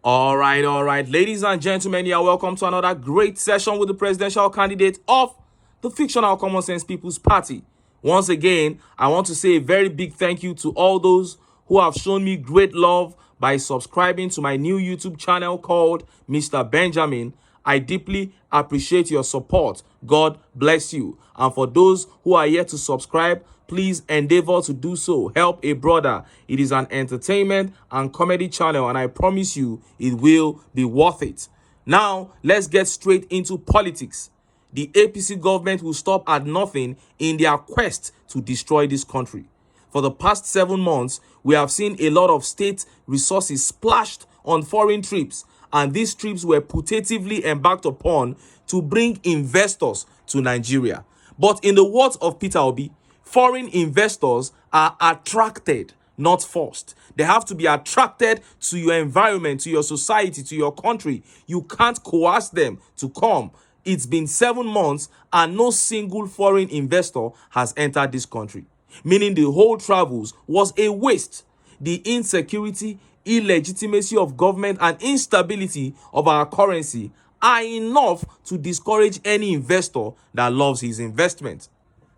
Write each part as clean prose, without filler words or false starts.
All right. Ladies and gentlemen, you are welcome to another great session with the presidential candidate of the fictional Common Sense People's Party. Once again, I want to say a very big thank you to all those who have shown me great love by subscribing to my new YouTube channel called Mr. Benjamin. I deeply appreciate your support. God bless you. And for those who are yet to subscribe, please endeavor to do so. Help a brother. It is an entertainment and comedy channel, and I promise you it will be worth it. Now, let's get straight into politics. The APC government will stop at nothing in their quest to destroy this country. For the past 7 months, we have seen a lot of state resources splashed on foreign trips, and these trips were putatively embarked upon to bring investors to Nigeria. But in the words of Peter Obi, foreign investors are attracted, not forced. They have to be attracted to your environment, to your society, to your country. You can't coerce them to come. It's been 7 months and no single foreign investor has entered this country, meaning the whole travels was a waste. The insecurity, illegitimacy of government, and instability of our currency are enough to discourage any investor that loves his investment.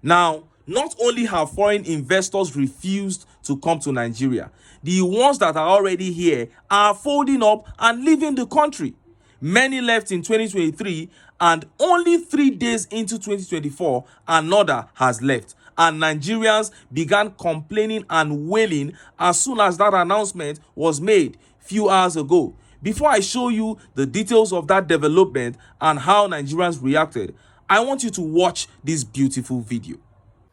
Now, not only have foreign investors refused to come to Nigeria, the ones that are already here are folding up and leaving the country. Many left in 2023, and only 3 days into 2024, another has left. And Nigerians began complaining and wailing as soon as that announcement was made few hours ago. Before I show you the details of that development and how Nigerians reacted, I want you to watch this beautiful video.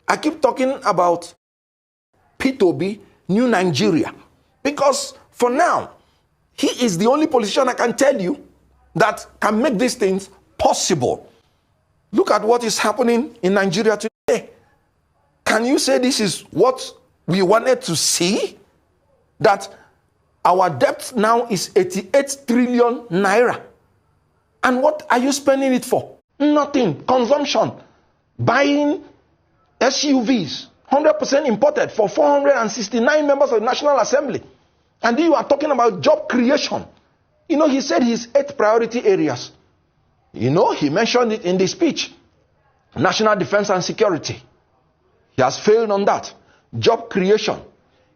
I keep talking about P2B, New Nigeria, because for now, he is the only politician I can tell you that can make these things possible. Look at what is happening in Nigeria today. Can you say this is what we wanted to see? That our debt now is 88 trillion naira. And what are you spending it for? Nothing. Consumption. Buying SUVs, 100% imported for 469 members of the National Assembly. And then you are talking about job creation. You know, he said his 8 priority areas. You know, he mentioned it in the speech. National defense and security. He has failed on that. Job creation.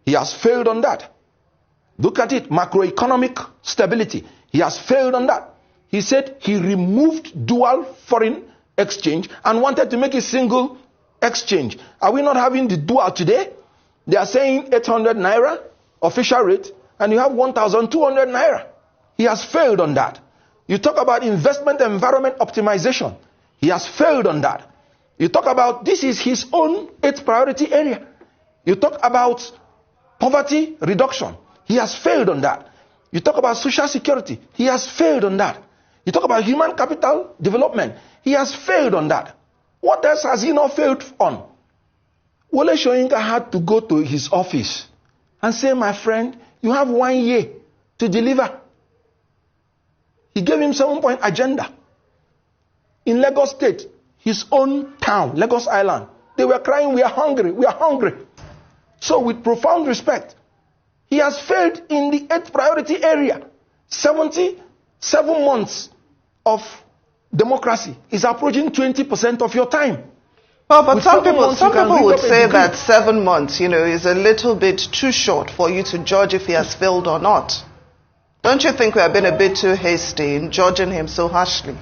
He has failed on that. Look at it. Macroeconomic stability. He has failed on that. He said he removed dual foreign exchange and wanted to make a single exchange. Are we not having the dual today? They are saying 800 naira official rate, and you have 1,200 naira. He has failed on that. You talk about investment environment optimization. He has failed on that. You talk about this is his own 8th priority area. You talk about poverty reduction. He has failed on that. You talk about social security. He has failed on that. You talk about human capital development. He has failed on that. What else has he not failed on? Wole Soyinka had to go to his office and say, my friend, you have 1 year to deliver. He gave him 7-point agenda. In Lagos State, his own town, Lagos Island, they were crying, we are hungry, we are hungry. So with profound respect, he has failed in the 8th priority area. 77 months of democracy is approaching 20% of your time. Well, but some people would say that 7 months, is a little bit too short for you to judge if he has failed or not. Don't you think we have been a bit too hasty in judging him so harshly?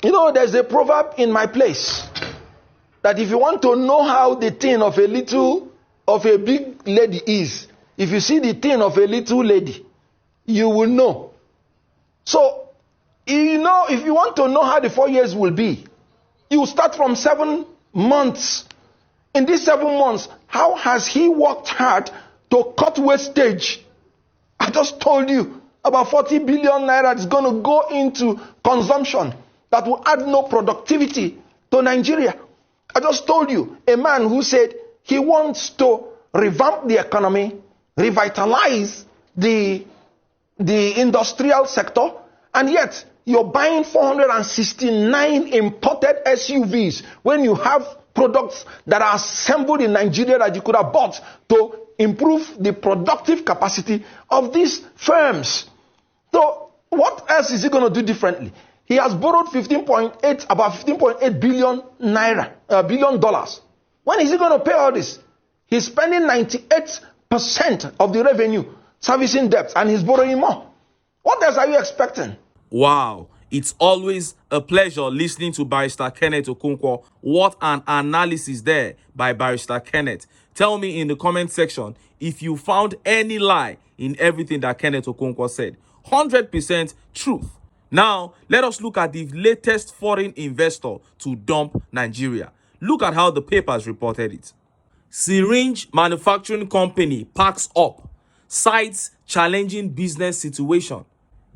You know, there's a proverb in my place that if you want to know how the tin of a big lady is, if you see the tin of a little lady, you will know. So, if you want to know how the 4 years will be, you start from 7 months. In these 7 months, how has he worked hard to cut wastage? I just told you about 40 billion naira is going to go into consumption that will add no productivity to Nigeria. I just told you a man who said he wants to revamp the economy, revitalize the industrial sector, and yet you're buying 469 imported SUVs when you have products that are assembled in Nigeria that you could have bought to improve the productive capacity of these firms. So what else is he going to do differently? He has borrowed about 15.8 billion naira, billion dollars. When is he going to pay all this? He's spending 98% of the revenue servicing debts, and he's borrowing more. What else are you expecting? Wow, it's always a pleasure listening to Barrister Kenneth Okonkwo. What an analysis there by Barrister Kenneth. Tell me in the comment section if you found any lie in everything that Kenneth Okonkwo said. 100% truth. Now, let us look at the latest foreign investor to dump Nigeria. Look at how the papers reported it. Syringe manufacturing company packs up, cites challenging business situation.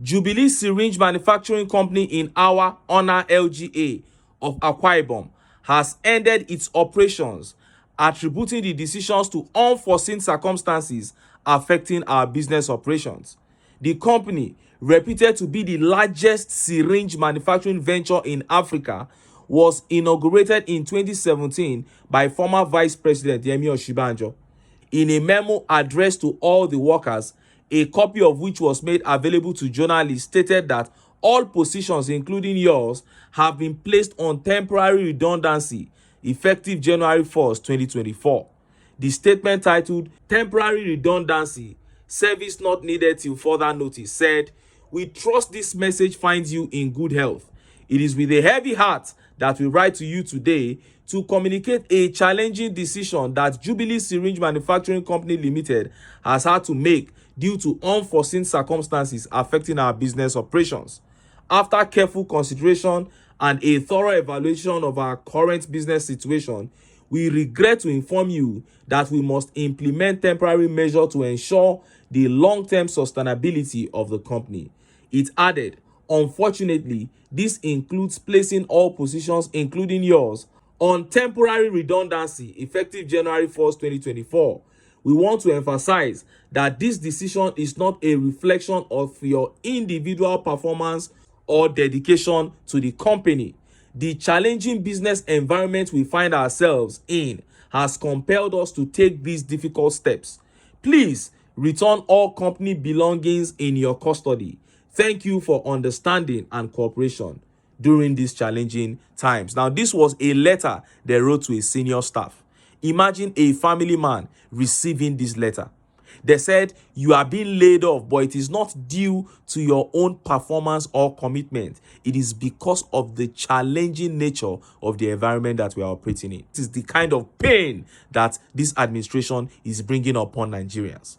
Jubilee Syringe Manufacturing Company in our Honor LGA of Akwa Ibom has ended its operations, attributing the decisions to unforeseen circumstances affecting our business operations. The company, reputed to be the largest syringe manufacturing venture in Africa, was inaugurated in 2017 by former Vice President Yemi Osinbajo. In a memo addressed to all the workers, a copy of which was made available to journalists, stated that all positions, including yours, have been placed on temporary redundancy effective January 1st, 2024. The statement, titled "Temporary Redundancy, Service Not Needed Till Further Notice," said, "We trust this message finds you in good health. It is with a heavy heart that we write to you today to communicate a challenging decision that Jubilee Syringe Manufacturing Company Limited has had to make due to unforeseen circumstances affecting our business operations. After careful consideration and a thorough evaluation of our current business situation, we regret to inform you that we must implement temporary measures to ensure the long-term sustainability of the company." It added, "Unfortunately, this includes placing all positions, including yours, on temporary redundancy effective January 1st, 2024. We want to emphasize that this decision is not a reflection of your individual performance or dedication to the company. The challenging business environment we find ourselves in has compelled us to take these difficult steps. Please return all company belongings in your custody. Thank you for understanding and cooperation during these challenging times." Now, this was a letter they wrote to a senior staff. Imagine a family man receiving this letter. They said, "You are being laid off, but it is not due to your own performance or commitment. It is because of the challenging nature of the environment that we are operating in." It is the kind of pain that this administration is bringing upon Nigerians.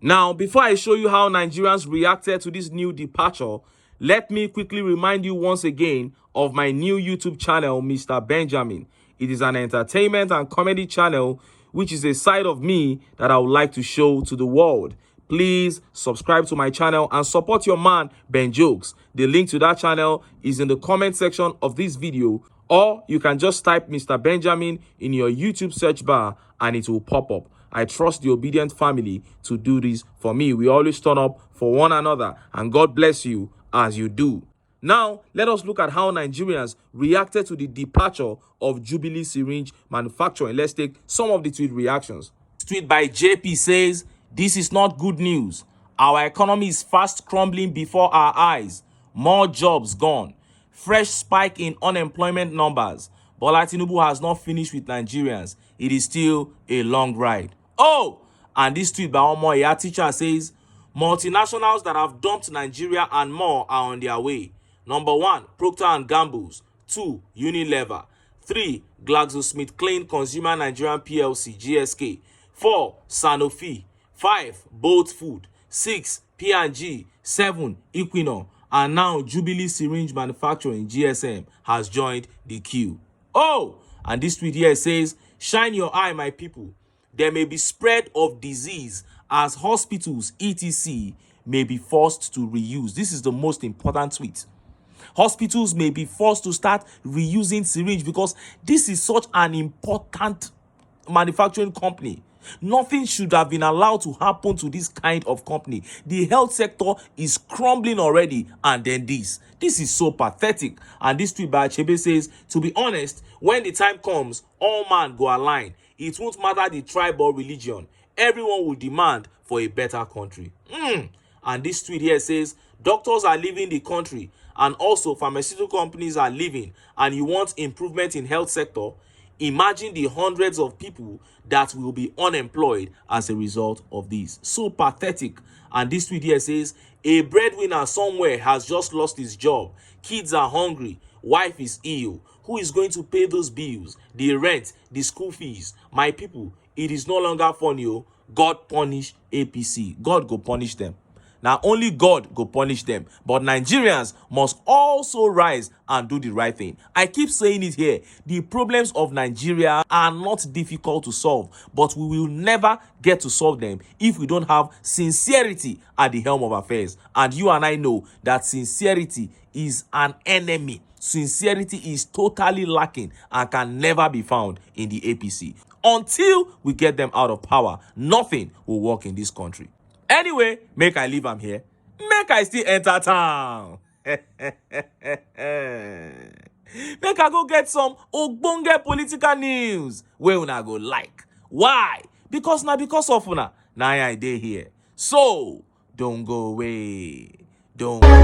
Now, before I show you how Nigerians reacted to this new departure, let me quickly remind you once again of my new YouTube channel, Mr. Benjamin. It is an entertainment and comedy channel, which is a side of me that I would like to show to the world. Please subscribe to my channel and support your man, Ben Jokes. The link to that channel is in the comment section of this video, or you can just type Mr. Benjamin in your YouTube search bar and it will pop up. I trust the obedient family to do this for me. We always turn up for one another, and God bless you as you do. Now, let us look at how Nigerians reacted to the departure of Jubilee Syringe Manufacturing. Let's take some of the tweet reactions. Tweet by JP says, "This is not good news. Our economy is fast crumbling before our eyes. More jobs gone. Fresh spike in unemployment numbers. Bola TINUBU has not finished with Nigerians. It is still a long ride." Oh, and this tweet by Omoya teacher says, "Multinationals that have dumped Nigeria and more are on their way. Number 1, Procter & Gamble's. 2, Unilever. 3, GlaxoSmithKline Consumer Nigerian PLC, GSK. 4, Sanofi. 5, Bolt Food. 6, P&G. 7, Equinor. And now Jubilee Syringe Manufacturing, GSM, has joined the queue." Oh, and this tweet here says, "Shine your eye, my people. There may be spread of disease as hospitals, etc., may be forced to reuse." This is the most important tweet. Hospitals may be forced to start reusing syringe because this is such an important manufacturing company. Nothing should have been allowed to happen to this kind of company. The health sector is crumbling already, and then this. This is so pathetic. And this tweet by Achebe says, "To be honest, when the time comes, all man go align. It won't matter the tribe or religion. everyone will demand for a better country. And this tweet here says, doctors are leaving the country and also pharmaceutical companies are leaving, and you want improvement in health sector? Imagine the hundreds of people that will be unemployed as a result of this. So pathetic. And this tweet here says, a breadwinner somewhere has just lost his job. Kids are hungry. Wife is ill. Who is going to pay those bills? The rent, the school fees. My people, it is no longer funny. Oh. God punish APC. God go punish them. Now only God go punish them, but Nigerians must also rise and do the right thing. I keep saying it here. The problems of Nigeria are not difficult to solve, but we will never get to solve them if we don't have sincerity at the helm of affairs. And you and I know that sincerity is an enemy. Sincerity is totally lacking and can never be found in the APC. Until we get them out of power, nothing will work in this country. Anyway, make I leave am here. Make I still enter town. Make I go get some ogbonge political news wey una go like. Why? Because of una. Na I dey here. So, don't go away. Don't go away.